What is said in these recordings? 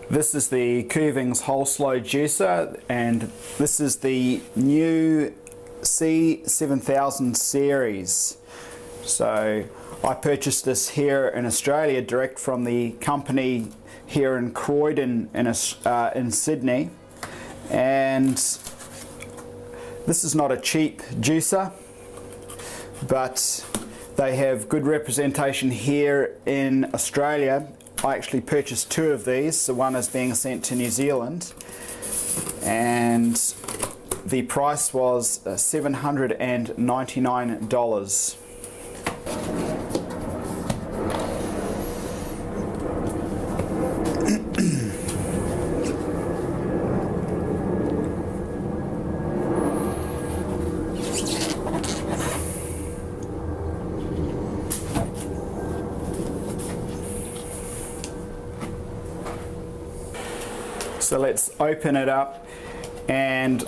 This is the Kuvings whole slow juicer, and this is the new C7000 series. So I purchased this here in Australia direct from the company here in Croydon in Sydney, and this is not a cheap juicer, but they have good representation here in Australia. I actually purchased two of these. The one is being sent to New Zealand, and the price was $799. So let's open it up, and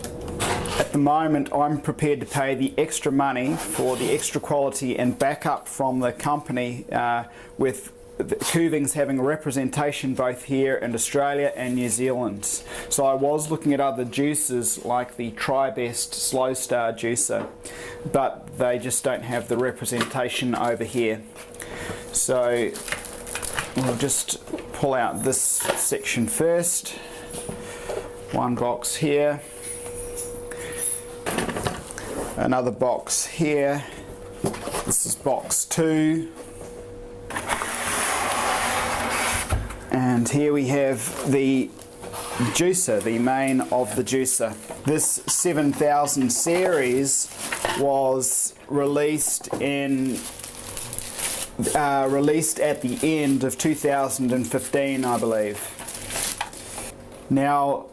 at the moment I'm prepared to pay the extra money for the extra quality and backup from the company, with the Kuvings having representation both here in Australia and New Zealand. So I was looking at other juicers like the Tri-Best Slow Star juicer, but they just don't have the representation over here. So we'll just pull out this section first. One box here, another box here, this is box 2, and here we have the juicer, the main of the juicer. This 7000 series was released at the end of 2015, I believe. Now,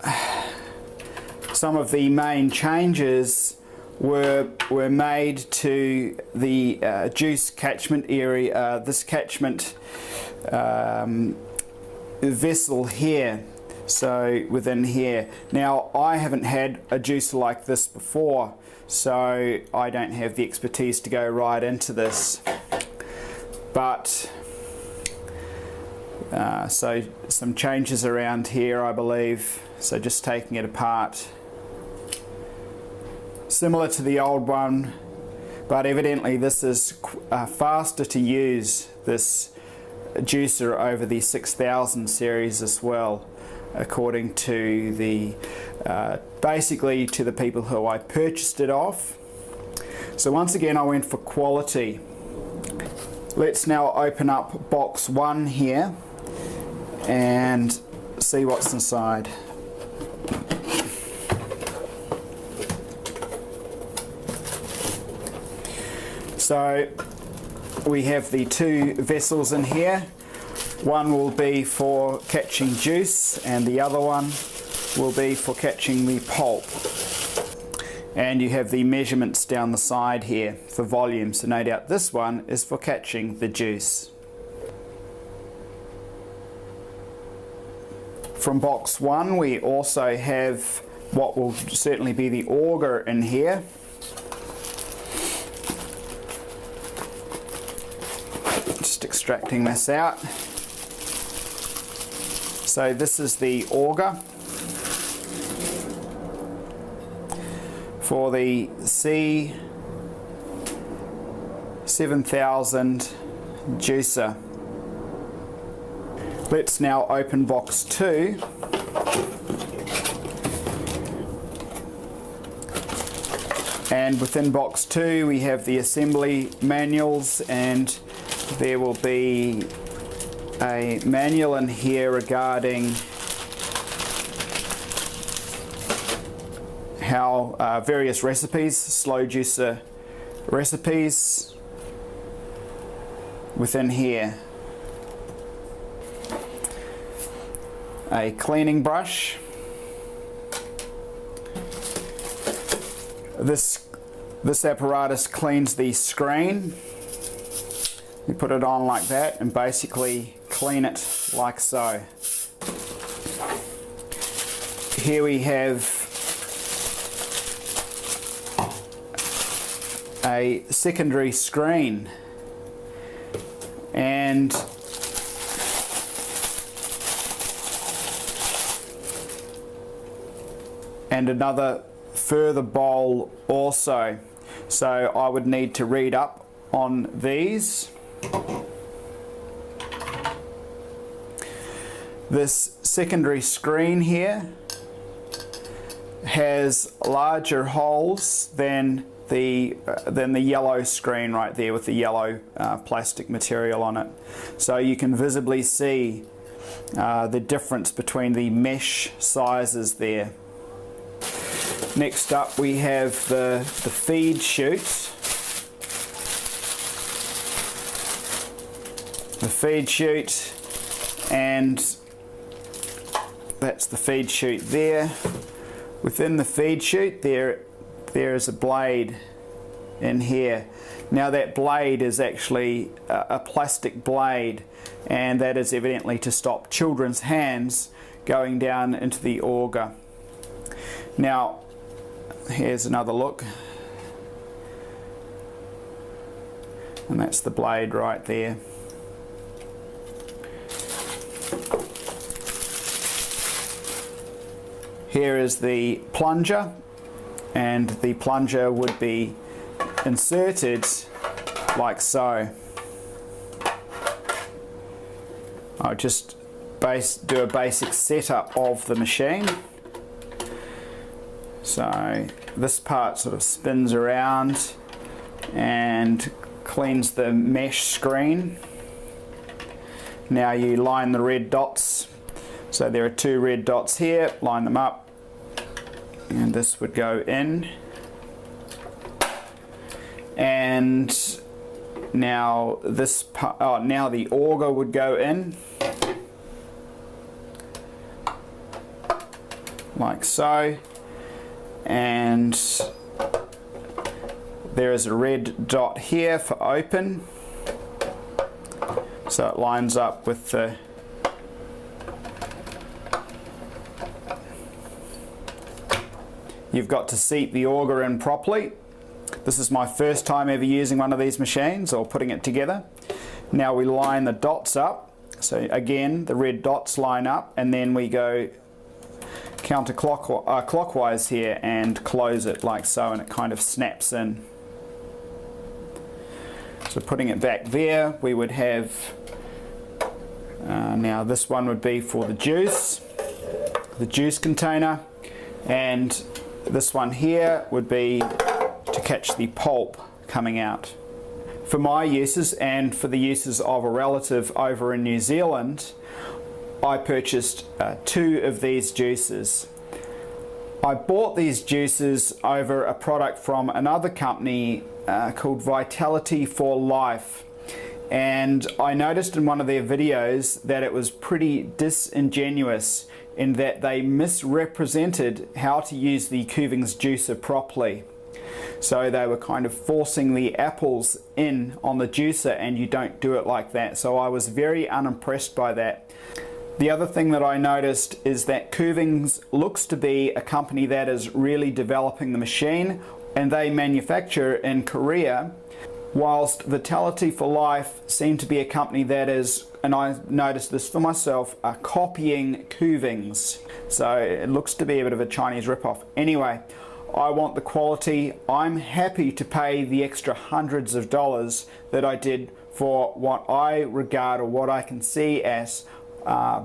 some of the main changes were made to the juice catchment area, this catchment vessel here, so within here. Now, I haven't had a juicer like this before, so I don't have the expertise to go right into this, but so some changes around here, I believe. So just taking it apart, similar to the old one, but evidently this is faster to use, this juicer, over the 6000 series as well, according to the basically to the people who I purchased it off. So once again I went for quality. Let's now open up box 1 here and see what's inside. So we have the two vessels in here. One will be for catching juice and the other one will be for catching the pulp. And you have the measurements down the side here for volume, so no doubt this one is for catching the juice. From box 1 we also have what will certainly be the auger in here. Just extracting this out. So this is the auger for the C7000 juicer. Let's now open box 2. And within box 2 we have the assembly manuals, and there will be a manual in here regarding how various recipes, slow juicer recipes within here. A cleaning brush. This apparatus cleans the screen. You put it on like that and basically clean it like so. Here we have a secondary screen, and and another further bowl also. So I would need to read up on these. This secondary screen here has larger holes than the yellow screen right there with the yellow plastic material on it. So you can visibly see the difference between the mesh sizes there. Next up we have the feed chute. The feed chute, and that's the feed chute there. Within the feed chute there is a blade in here. Now that blade is actually a plastic blade, and that is evidently to stop children's hands going down into the auger. Now here's another look, and that's the blade right there. Here is the plunger, and the plunger would be inserted like so. I'll just do a basic setup of the machine. So this part sort of spins around and cleans the mesh screen. Now you line the red dots. So there are 2 red dots here, line them up, and this would go in. And now this part, now the auger would go in like so, and there is a red dot here for open, so it lines up with the you've got to seat the auger in properly. This is my first time ever using one of these machines or putting it together. Now we line the dots up. So again, the red dots line up, and then we go clockwise here and close it like so, and it kind of snaps in. So putting it back there, we would have, now this one would be for the juice container, and this one here would be to catch the pulp coming out. For my uses and for the uses of a relative over in New Zealand, I purchased 2 of these juicers. I bought these juicers over a product from another company called Vitality for Life, and I noticed in one of their videos that it was pretty disingenuous in that they misrepresented how to use the Kuvings juicer properly. So they were kind of forcing the apples in on the juicer, and you don't do it like that. So I was very unimpressed by that. The other thing that I noticed is that Kuvings looks to be a company that is really developing the machine, and they manufacture in Korea, whilst Vitality for Life seem to be a company that is, and I noticed this for myself, are copying Kuvings. So it looks to be a bit of a Chinese ripoff. Anyway, I want the quality. I'm happy to pay the extra hundreds of dollars that I did for what I regard, or what I can see as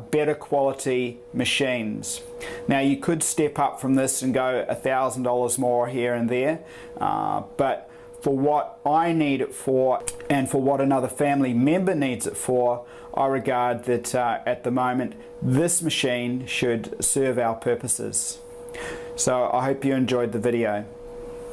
better quality machines. Now you could step up from this and go $1,000 more here and there, but for what I need it for and for what another family member needs it for, I regard that at the moment this machine should serve our purposes. So I hope you enjoyed the video.